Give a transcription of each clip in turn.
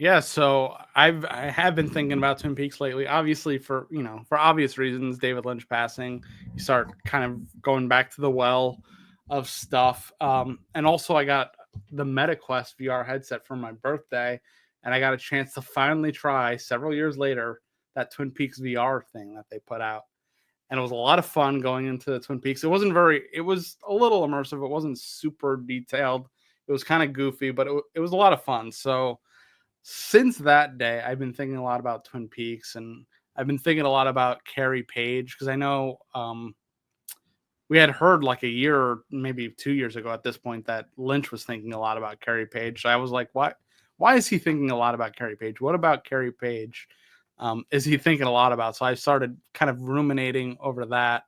Yeah, so I have been thinking about Twin Peaks lately. Obviously, for obvious reasons, David Lynch passing, you start kind of going back to the well of stuff. And also, I got the MetaQuest VR headset for my birthday, and I got a chance to finally try several years later that Twin Peaks VR thing that they put out, and it was a lot of fun going into the Twin Peaks. It was a little immersive. It wasn't super detailed. It was kind of goofy, but it was a lot of fun. So since that day, I've been thinking a lot about Twin Peaks, and I've been thinking a lot about Carrie Page because I know we had heard like a year, maybe 2 years ago at this point, that Lynch was thinking a lot about Carrie Page. So I was like, why? Why is he thinking a lot about Carrie Page? What about Carrie Page is he thinking a lot about? So I started kind of ruminating over that.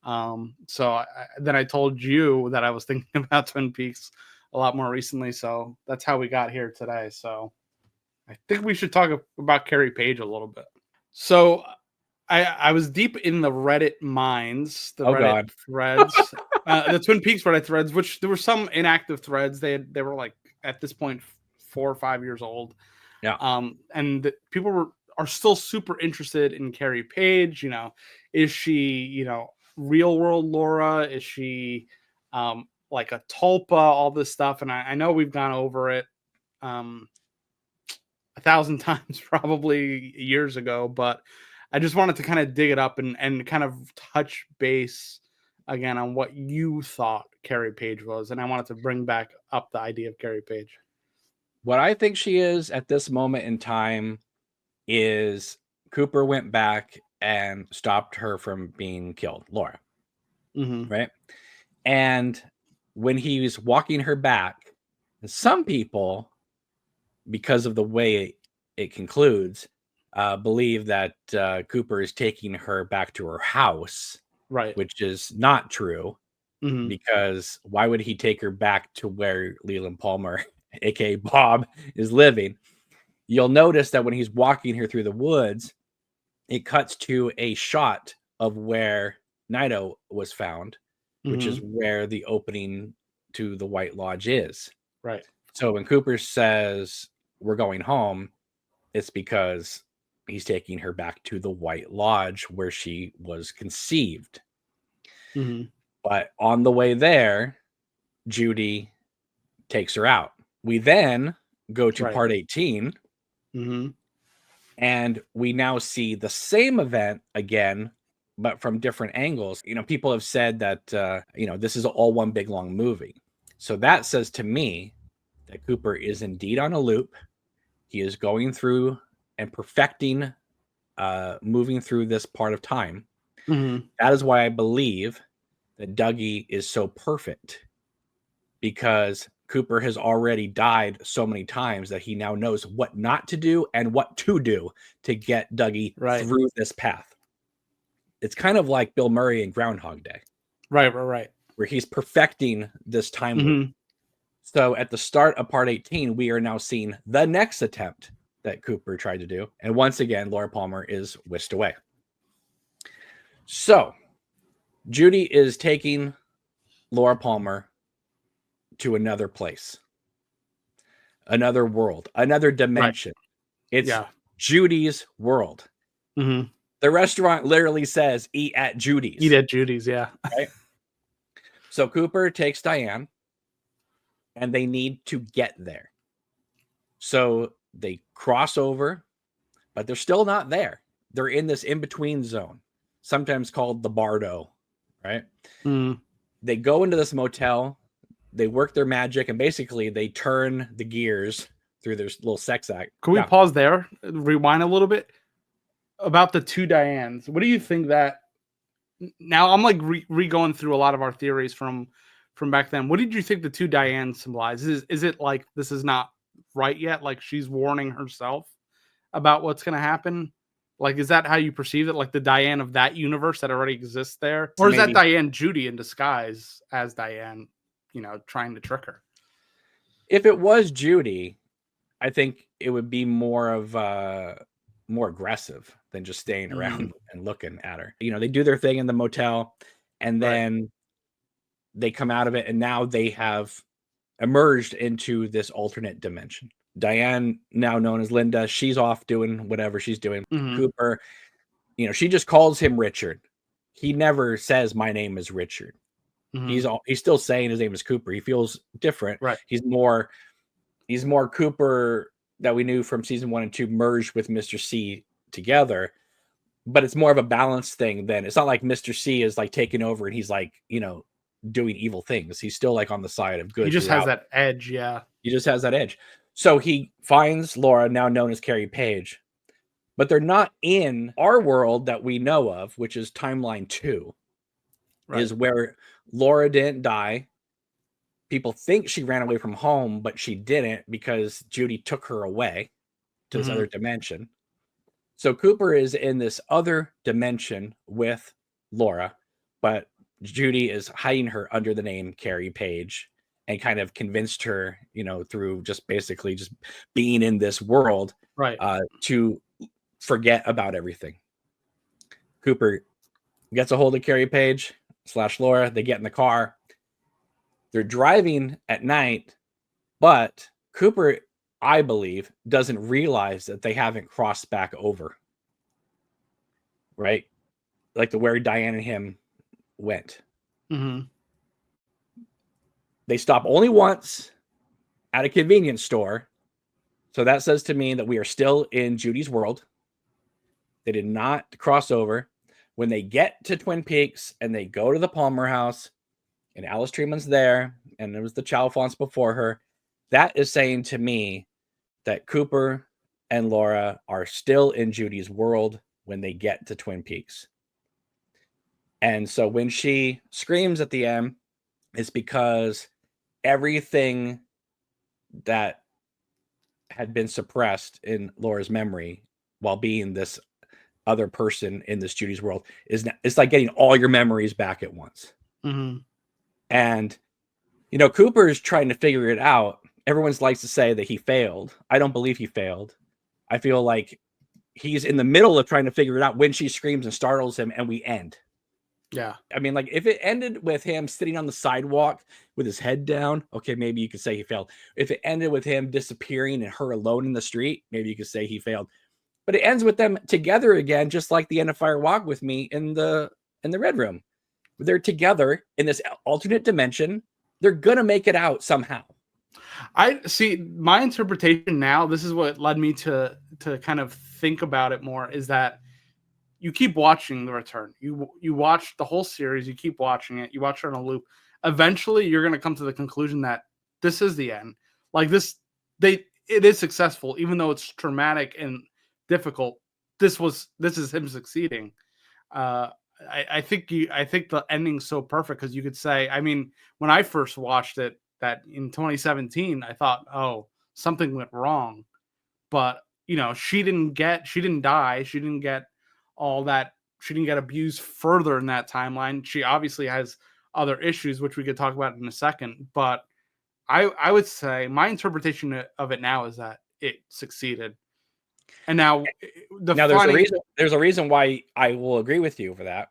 Then I told you that I was thinking about Twin Peaks a lot more recently. So that's how we got here today. So I think we should talk about Carrie Page a little bit. So I was deep in the Reddit mines, the Oh Reddit God. threads, the Twin Peaks Reddit threads, which there were some inactive threads. They were like at this point 4 or 5 years old, Yeah. and people are still super interested in Carrie Page. Is she real world Laura? Is she like a tulpa? All this stuff, and I know we've gone over it. 1,000 times probably years ago, but I just wanted to kind of dig it up and kind of touch base again on what you thought Carrie Page was, and I wanted to bring back up the idea of Carrie Page. What I think she is at this moment in time is Cooper went back and stopped her from being killed, Laura. Mm-hmm. Right. And when he was walking her back, some people, because of the way it concludes, believe that Cooper is taking her back to her house, Right. which is not true. Mm-hmm. Because why would he take her back to where Leland Palmer, aka Bob, is living? You'll notice that when he's walking her through the woods, it cuts to a shot of where Nido was found, which is Mm-hmm. where the opening to the White Lodge is. Right. So when Cooper says we're going home, it's because he's taking her back to the White Lodge where she was conceived. Mm-hmm. But on the way there, Judy takes her out. We then go to Right. part 18, Mm-hmm. and we now see the same event again, but from different angles. People have said that, this is all one big long movie. So that says to me that Cooper is indeed on a loop. He is going through and perfecting, moving through this part of time. Mm-hmm. That is why I believe that Dougie is so perfect, because Cooper has already died so many times that he now knows what not to do and what to do to get Dougie Right. through this path. It's kind of like Bill Murray in Groundhog Day, Right. where he's perfecting this time loop. Mm-hmm. So at the start of part 18, we are now seeing the next attempt that Cooper tried to do. And once again, Laura Palmer is whisked away. So Judy is taking Laura Palmer to another place, another world, another dimension. Right. It's Yeah. Judy's world. Mm-hmm. The restaurant literally says eat at Judy's. Eat at Judy's, yeah. Right? So Cooper takes Diane, and they need to get there. So they cross over, but they're still not there. They're in this in-between zone, sometimes called the Bardo, right? Mm. They go into this motel, they work their magic, and basically they turn the gears through their little sex act. Can we pause there? Rewind a little bit about the two Dianes. What do you think that? Now I'm like re-going through a lot of our theories from back then. What did you think the two Dianes symbolize? Is it like this is not right yet? Like she's warning herself about what's going to happen? Like, is that how you perceive it? Like the Diane of that universe that already exists there, or is that Diane Judy in disguise as Diane? Trying to trick her. If it was Judy, I think it would be more aggressive than just staying around and looking at her. They do their thing in the motel, and then they come out of it, and now they have emerged into this alternate dimension. Diane, now known as Linda, she's off doing whatever she's doing. Mhm. Cooper, she just calls him Richard. He never says my name is Richard. Mhm. He's still saying his name is Cooper. He feels different. Right. He's more Cooper that we knew from season 1 and 2 merged with Mr. C together, but it's more of a balanced thing than it's not like Mr. C is like taking over and he's like, doing evil things. He's still like on the side of good. He just has throughout. that edge, yeah. He just has that edge. So he finds Laura, now known as Carrie Page, but they're not in our world that we know of, which is timeline 2, Right. is where Laura didn't die. People think she ran away from home, but she didn't because Judy took her away to this other dimension. So Cooper is in this other dimension with Laura, but Judy is hiding her under the name Carrie Page and kind of convinced her, through just basically just being in this world, Right. to forget about everything. Cooper gets a hold of Carrie Page / Laura. They get in the car. They're driving at night, but Cooper, I believe, doesn't realize that they haven't crossed back over. Right? Like where Diane and him went. Mhm. They stop only once at a convenience store. So that says to me that we are still in Judy's world. They did not cross over. When they get to Twin Peaks and they go to the Palmer house and Alice Tremond's there and there was the Chalfonts before her, that is saying to me that Cooper and Laura are still in Judy's world when they get to Twin Peaks. And so when she screams at the end, it's because everything that had been suppressed in Laura's memory while being this other person in this Judy's world it's like getting all your memories back at once. Mhm. And Cooper is trying to figure it out. Everyone likes to say that he failed. I don't believe he failed. I feel like he's in the middle of trying to figure it out when she screams and startles him and we end. Yeah. I mean, like if it ended with him sitting on the sidewalk with his head down, okay, maybe you could say he failed. If it ended with him disappearing and her alone in the street, maybe you could say he failed. But it ends with them together again, just like the end of Fire Walk with Me in the Red Room. They're together in this alternate dimension. They're gonna make it out somehow. I see my interpretation now. This is what led me to kind of think about it more. Is that you keep watching The Return. You watch the whole series. You keep watching it. You watch it on a loop. Eventually, you're going to come to the conclusion that this is the end. Like this, it is successful, even though it's traumatic and difficult. This is him succeeding. I think the ending's so perfect because you could say, I mean, when I first watched it, that in 2017, I thought, oh, something went wrong, but she didn't die. She didn't get all that. She didn't get abused further in that timeline. She obviously has other issues, which we could talk about in a second. But I would say my interpretation of it now is that it succeeded. And now there's a reason why I will agree with you for that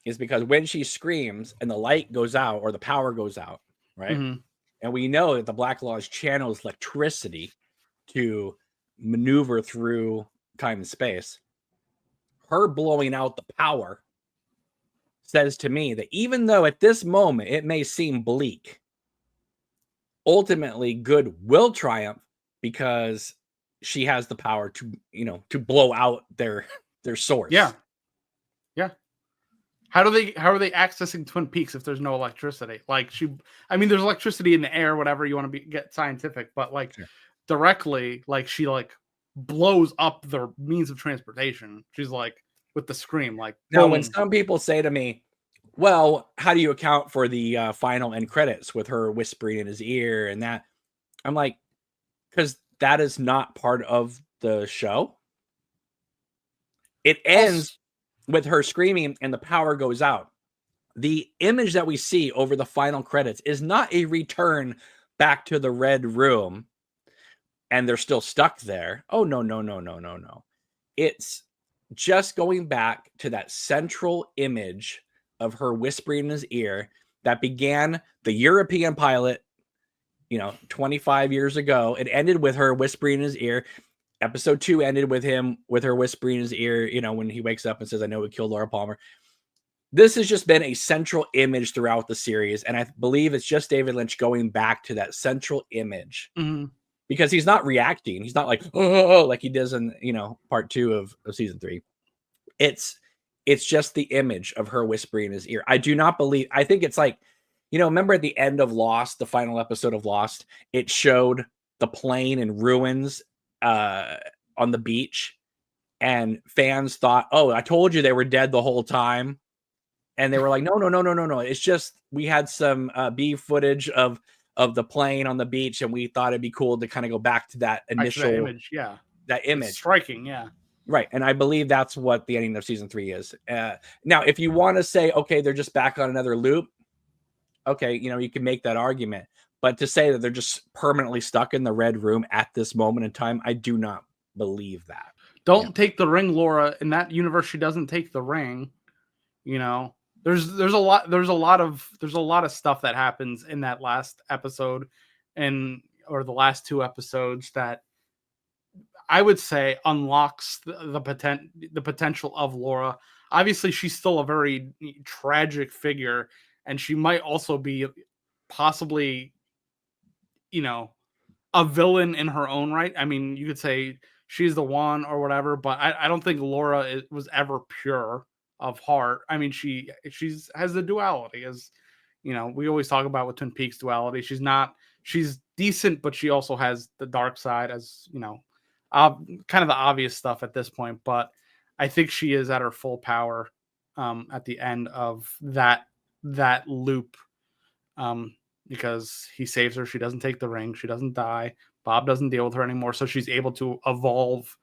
is because when she screams and the light goes out or the power goes out, right? Mhm. And we know that the Black Lodge channels electricity to maneuver through time and space. Her blowing out the power says to me that even though at this moment it may seem bleak, ultimately good will triumph because she has the power to blow out their source. Yeah. Yeah. How are they accessing Twin Peaks if there's no electricity? Like there's electricity in the air, whatever you want to get scientific, but Sure. directly, she blows up their means of transportation. She's with the scream, now boom. when some people say to me, well, how do you account for the final end credits with her whispering in his ear and that? I'm like, because that is not part of the show. It ends with her screaming and the power goes out. The image that we see over the final credits is not a return back to the Red Room and they're still stuck there. Oh, no. It's just going back to that central image of her whispering in his ear that began the European pilot 25 years ago. It ended with her whispering in his ear. Episode 2 ended with her whispering in his ear, when he wakes up and says, "I know we killed Laura Palmer." This has just been a central image throughout the series, and I believe it's just David Lynch going back to that central image, because he's not reacting. He's not like, oh, like he does in part 2 of season 3. It's just the image of her whispering in his ear. I think it's like, remember at the end of Lost, the final episode of Lost, it showed the plane in ruins on the beach, and fans thought, "Oh, I told you they were dead the whole time." And they were like, no. It's just, we had some B footage of the plane on the beach, and we thought it'd be cool to kind of go back to that initial image. Yeah. That image. It's striking. Yeah. Right. And I believe that's what the ending of season 3 is. Now, if you want to say, okay, they're just back on another loop, okay, you can make that argument. But to say that they're just permanently stuck in the red room at this moment in time, I do not believe that. Don't take the ring, Laura. In that universe, she doesn't take the ring. There's a lot of stuff that happens in that last episode or the last 2 episodes that I would say unlocks the potential of Laura. Obviously, she's still a very tragic figure, and she might also be possibly, a villain in her own right. I mean, you could say she's the one or whatever, but I don't think Laura was ever pure of heart. I mean, she's has the duality, as we always talk about with Twin Peaks duality. She's decent, but she also has the dark side, as kind of the obvious stuff at this point. But I think she is at her full power at the end of that loop, because he saves her. She doesn't take the ring. She doesn't die. Bob doesn't deal with her anymore, so she's able to evolve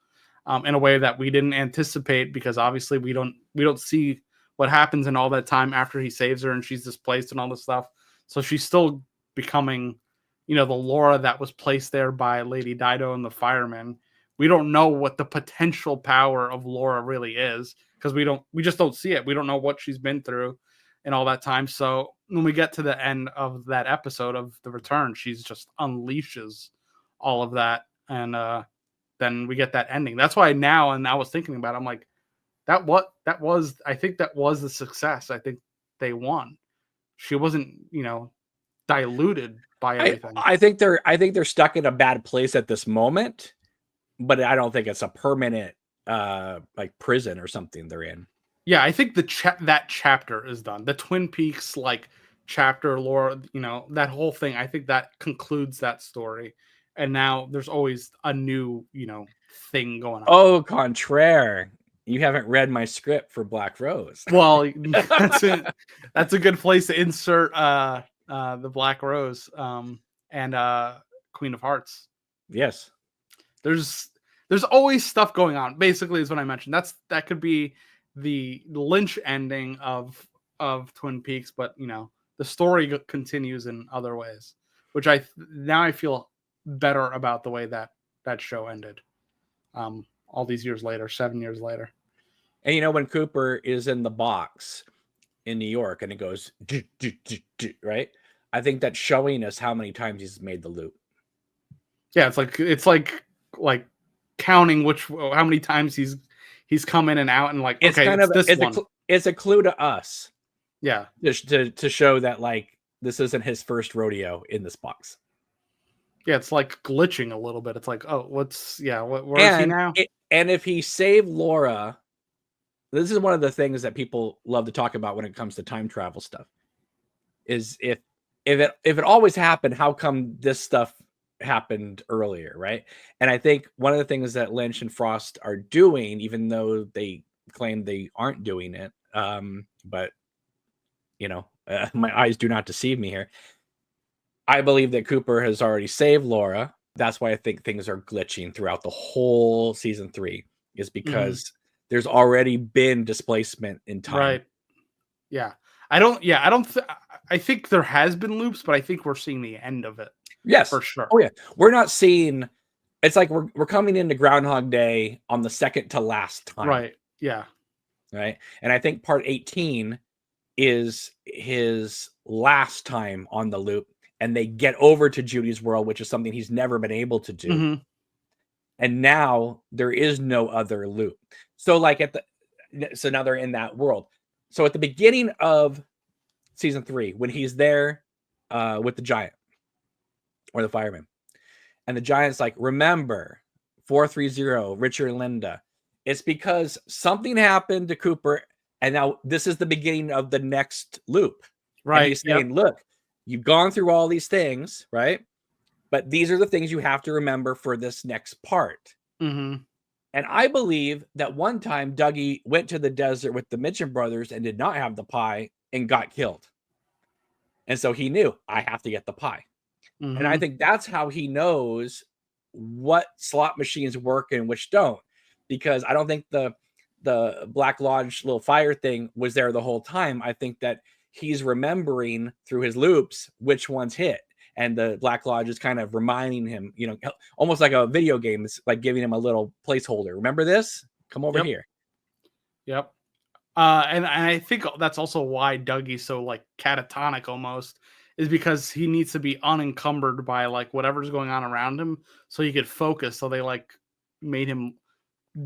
in a way that we didn't anticipate, because obviously we don't see what happens in all that time after he saves her and she's displaced and all this stuff. So she's still becoming, the Laura that was placed there by Lady Dido and the firemen. We don't know what the potential power of Laura really is, because we just don't see it. We don't know what she's been through and all that time. So when we get to the end of that episode of The Return, she's just unleashes all of that, and then we get that ending. That's why now, and I was thinking about it, I'm like, I think that was the success. I think they won. She wasn't, diluted by everything. I think they're stuck in a bad place at this moment, but I don't think it's a permanent like prison or something they're in. Yeah, I think that chapter is done. The Twin Peaks chapter, Laura, that whole thing. I think that concludes that story. And now there's always a new, thing going on. Oh, contraire. You haven't read my script for Black Rose. Well, that's a good place to insert the Black Rose and Queen of Hearts. Yes. There's always stuff going on, basically, is what I mentioned. That could be the Lynch ending of Twin Peaks, but the story continues in other ways, which I feel better about the way that show ended. All these years later, 7 years later. And when Cooper is in the box in New York and it goes right, I think that's showing us how many times he's made the loop. Yeah, it's like counting how many times he's come in and out, and like, it's okay, kind of it's a clue to us. Yeah, to show that this isn't his first rodeo in this box. Yeah, it's like glitching a little bit. It's like, oh, where is he now? And if he saved Laura, this is one of the things that people love to talk about when it comes to time travel stuff, is if it always happened, how come this stuff happened earlier, right? And I think one of the things that Lynch and Frost are doing, even though they claim they aren't doing it, but my eyes do not deceive me here. I believe that Cooper has already saved Laura. That's why I think things are glitching throughout the whole season 3, is because there's already been displacement in time. Right. Yeah. I think there has been loops, but I think we're seeing the end of it. Yes. For sure. Oh yeah. We're not seeing, it's like we're coming into Groundhog Day on the second to last time. Right. Yeah. Right. And I think part 18 is his last time on the loop. and they get over to Judy's world, which is something he's never been able to do. Mm-hmm. And now there is no other loop. So like so now they're in that world. So at the beginning of season 3, when he's there with the giant or the fireman, and the giant's like, remember 430, Richard and Linda. It's because something happened to Cooper, and now this is the beginning of the next loop. Right. And he's saying, look, you've gone through all these things, right? But these are the things you have to remember for this next part. Mm-hmm. And I believe that one time Dougie went to the desert with the Mitchum brothers and did not have the pie and got killed. And so he knew, I have to get the pie. Mm-hmm. And I think that's how he knows what slot machines work and which don't. Because I don't think the Black Lodge little fire thing was there the whole time. I think that he's remembering through his loops which ones hit. And the Black Lodge is kind of reminding him, you know, almost like a video game. It's like giving him a little placeholder. Remember this? Come over here. Yep. And I think that's also why Dougie's so like catatonic almost, is because he needs to be unencumbered by like whatever's going on around him so he could focus. So they like made him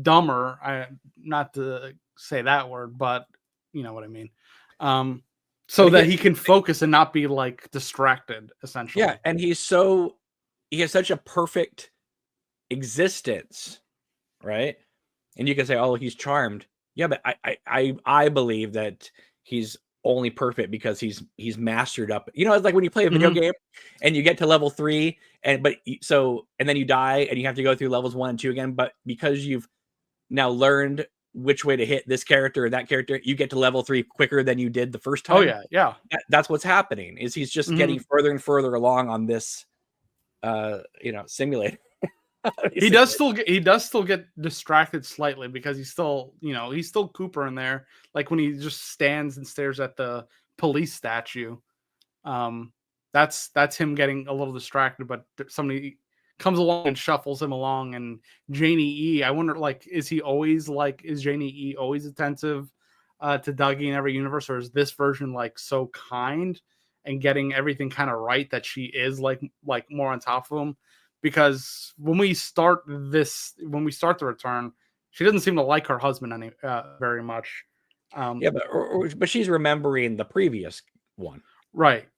dumber. Not to say that word, but you know what I mean. So that he can focus and not be like distracted, essentially. Yeah, and he has such a perfect existence, right? And you can say, oh, he's charmed. Yeah, but I believe that he's only perfect because he's mastered up. You know, it's like when you play a video game and you get to level 3 and then you die and you have to go through levels 1 and 2 again. But because you've now learned which way to hit this character or that character, you get to level 3 quicker than you did the first time. Oh yeah. That's what's happening. Is he's just getting further and further along on this, simulator. He does still get distracted slightly because he's still Cooper in there. Like when he just stands and stares at the police statue. That's him getting a little distracted, but somebody comes along and shuffles him along. And Janie E, I wonder, like, is Janie E always attentive to Dougie in every universe, or is this version like so kind and getting everything kind of right that she is like more on top of him? Because when we start the return, she doesn't seem to like her husband very much. But she's remembering the previous one. Right.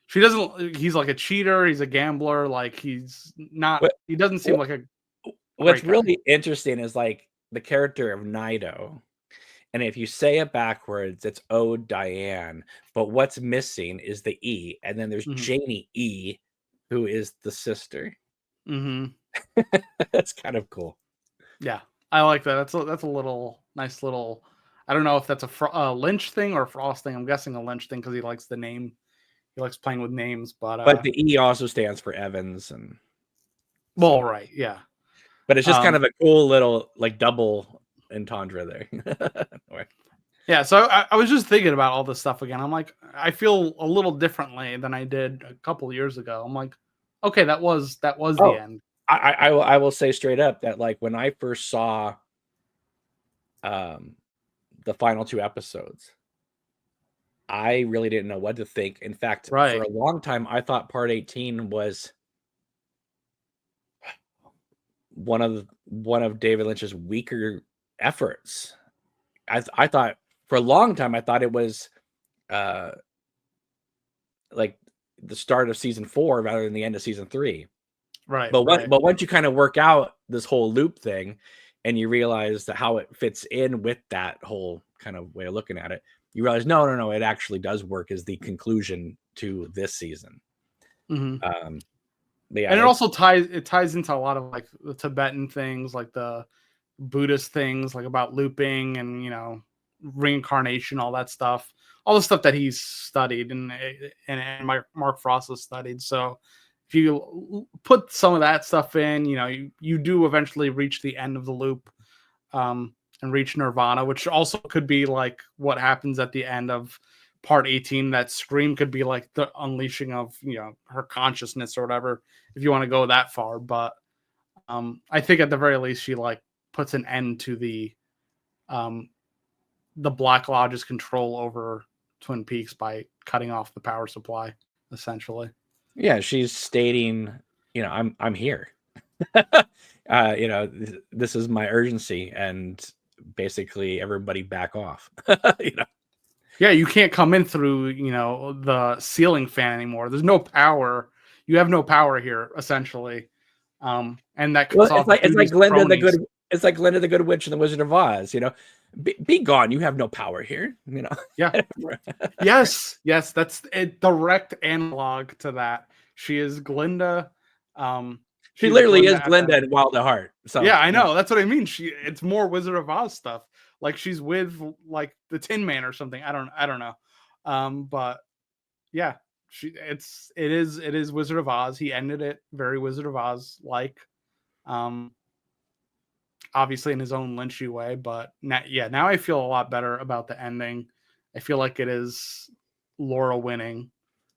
She doesn't. He's like a cheater. He's a gambler. Like he's not. He doesn't seem like a. What's really interesting is like the character of Nido, and if you say it backwards, it's "Oh Diane." But what's missing is the E, and then there's Janie E, who is the sister. That's kind of cool. Yeah, I like that. That's a little nice little. I don't know if that's a Lynch thing or a Frost thing. I'm guessing a Lynch thing because he likes the name. He likes playing with names, but the E also stands for Evans, and right, yeah. But it's just kind of a cool little like double entendre there. Yeah, so I was just thinking about all this stuff again. I'm like, I feel a little differently than I did a couple of years ago. I'm like, okay, that was the end. I will say straight up that like when I first saw the final 2 episodes, I really didn't know what to think. In fact, for a long time, I thought part 18 was one of David Lynch's weaker efforts. I thought for a long time, I thought it was like the start of season 4 rather than the end of season 3. Right. But once you kind of work out this whole loop thing and you realize that how it fits in with that whole kind of way of looking at it, you realize, no, it actually does work as the conclusion to this season. And it also ties into a lot of like the Tibetan things, like the Buddhist things, like about looping and reincarnation, all that stuff, all the stuff that he's studied and Mark Frost has studied. So if you put some of that stuff in, you do eventually reach the end of the loop and reach nirvana, which also could be like what happens at the end of part 18. That scream could be like the unleashing of her consciousness or whatever, if you want to go that far. But I think at the very least she like puts an end to the Black Lodge's control over Twin Peaks by cutting off the power supply, essentially. Yeah, she's stating, I'm here. This is my urgency, and basically everybody back off. you know. Yeah, you can't come in through, the ceiling fan anymore. There's no power. You have no power here, essentially. And that Well, cuts off Judy's cronies. It's like Glinda the Good Witch and the Wizard of Oz. Be gone. You have no power here. Yeah. Yes. Yes. That's a direct analog to that. She is Glinda. She She's literally is Glinda at Glinda the. and Wild at Heart. Yeah, So I know. That's what I mean. It's more Wizard of Oz stuff. Like she's with like the Tin Man or something. I don't know. But yeah, it is Wizard of Oz. He ended it very Wizard of Oz like. Um Obviously in his own Lynchy way, but now I feel a lot better about the ending. I feel like it is Laura winning,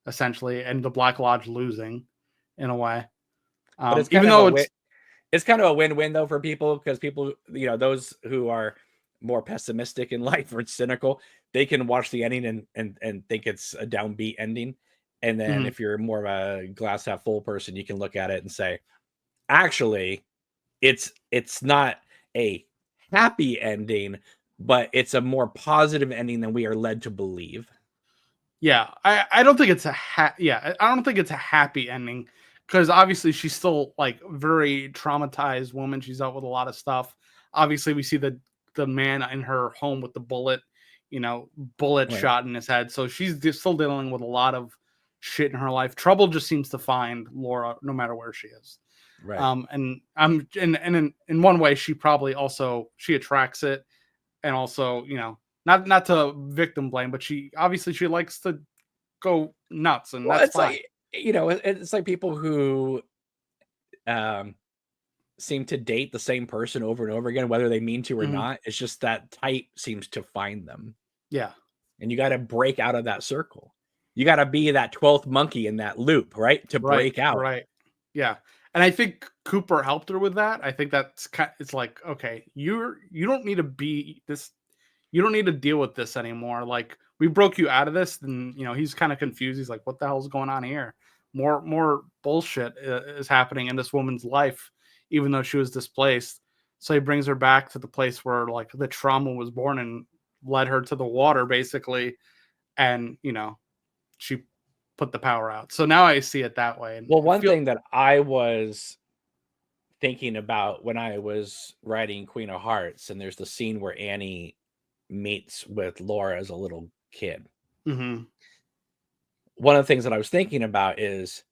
essentially, and the Black Lodge losing in a way. but it's kind Even of a though win. it's It's kind of a win-win though for people, because people, those who are more pessimistic in life or cynical, they can watch the ending and think it's a downbeat ending. And then mhm, if you're more of a glass half full person, you can look at it and say, actually, it's not a happy ending, but it's a more positive ending than we are led to believe. yeah, I don't think it's I don't think it's a happy ending because obviously she's still like very traumatized woman. She's dealt with a lot of stuff. Obviously, we see the man in her home with the bullet Right. shot in his head. So she's just still dealing with a lot of shit in her life. Trouble just seems to find Laura no matter where she is. Right. And I'm and in one way she probably also she attracts it, and also not to victim blame, but she likes to go nuts, and Well, that's it's fine. like, it's like people who um seem to date the same person over and over again, whether they mean to or Mhm. not. It's just that type seems to find them. Yeah. And you got to break out of that circle. You got to be that 12th monkey in that loop, right? To Right. break out. Right. Yeah. And I think Cooper helped her with that. I think it's like, okay, you don't need to be this. You don't need to deal with this anymore. Like we broke you out of this, and he's kind of confused. He's like, what the hell's going on here? More bullshit is happening in this woman's life, even though she was displaced. So he brings her back to the place where like the trauma was born and led her to the water, basically. And she put the power out. So now I see it that way, and Well, I one feel. thing that I was thinking about when I was writing Queen of Hearts, and there's the scene where Annie meets with Laura as a little kid. Mhm. One of the things that I was thinking about is,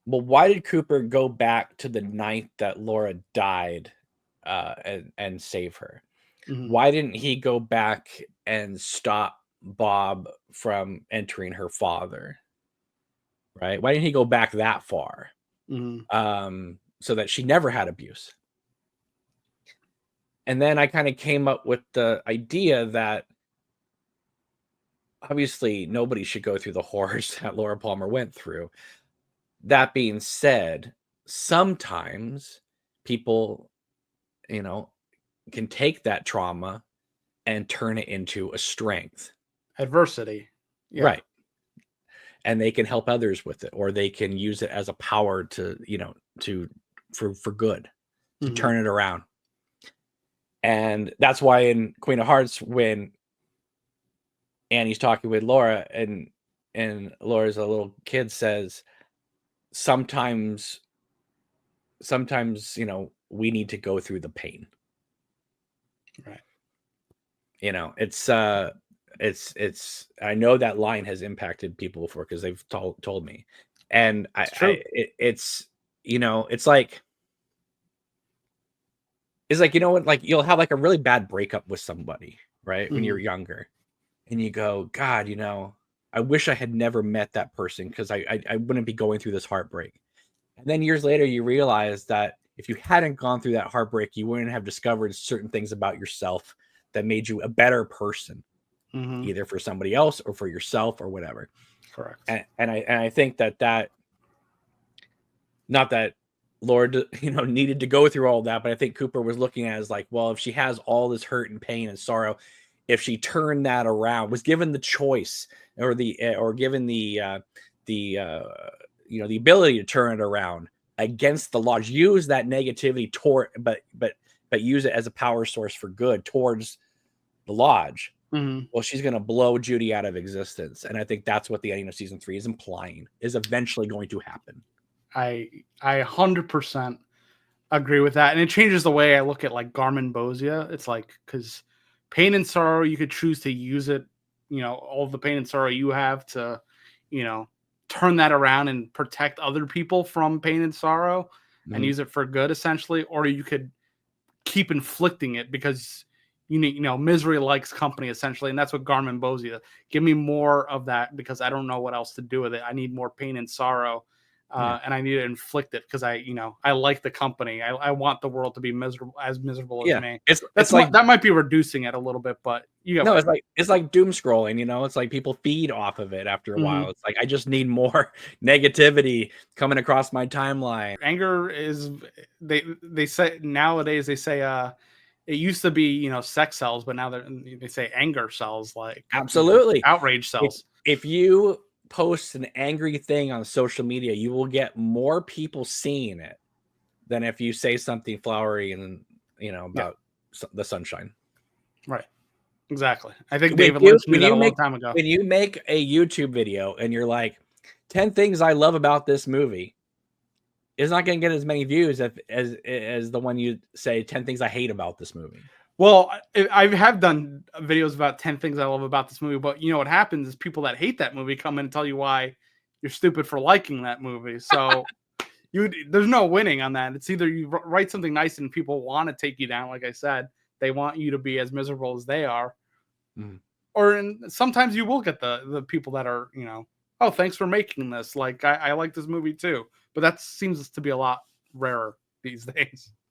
well, why did Cooper go back to the night that Laura died, and save her? Mhm. Why didn't he go back and stop Bob from entering her father? Right? Why didn't he go back that far? Mhm. So that she never had abuse. And then I kind of came up with the idea that obviously nobody should go through the horrors that Laura Palmer went through. That being said, sometimes people, you know, can take that trauma and turn it into a strength. Adversity. Yeah. Right. And they can help others with it, or they can use it as a power to, to for good, to Mhm. turn it around. And that's why in Queen of Hearts, when Annie's talking with Laura, and Laura's a little kid, says, sometimes we need to go through the pain. Right. It's I know that line has impacted people before, because they've told me. And It's true. it's it's like, what, like, you'll have like a really bad breakup with somebody, right, when you're Mhm. younger, and you go, God, I wish I had never met that person, because I wouldn't be going through this heartbreak. And then years later, you realize that if you hadn't gone through that heartbreak, you wouldn't have discovered certain things about yourself that made you a better person, Mhm. either for somebody else or for yourself or whatever. Correct. And I think that not that Lord, needed to go through all that, but I think Cooper was looking at it as like, well, if she has all this hurt and pain and sorrow, if she turned that around, was given the choice, or given the the ability to turn it around against the lodge, use that negativity toward, but use it as a power source for good towards the lodge. Well, she's going to blow Judy out of existence. And I think that's what the ending of season 3 is implying, is eventually going to happen. I 100% agree with that. And it changes the way I look at like Garmin Bosia. It's like, because pain and sorrow, you could choose to use it, all of the pain and sorrow you have to, turn that around and protect other people from pain and sorrow and use it for good, essentially. Or you could keep inflicting it because misery likes company, essentially. And that's what Garmin Bosia. Give me more of that because I don't know what else to do with it. I need more pain and sorrow. And I need to inflict it because I like the company. I want the world to be miserable as me. It's like that might be reducing it a little bit, but it's like doom scrolling. It's like people feed off of it after a while. It's like I just need more negativity coming across my timeline. Anger is they say nowadays it used to be sex cells, but now they say anger cells, like absolutely outrage cells. If you post an angry thing on social media, you will get more people seeing it than if you say something flowery and about the sunshine. Right. Exactly. I think David Lynch knew that a long time ago. When you make a YouTube video and you're like 10 things I love about this movie, it's not going to get as many views as the one you say 10 things I hate about this movie. Well, I have done videos about 10 things I love about this movie, but what happens is people that hate that movie come in and tell you why you're stupid for liking that movie. So there's no winning on that. It's either you write something nice and people want to take you down. Like I said, they want you to be as miserable as they are. Or sometimes you will get the people that are, oh, thanks for making this. Like, I like this movie too. But that seems to be a lot rarer these days.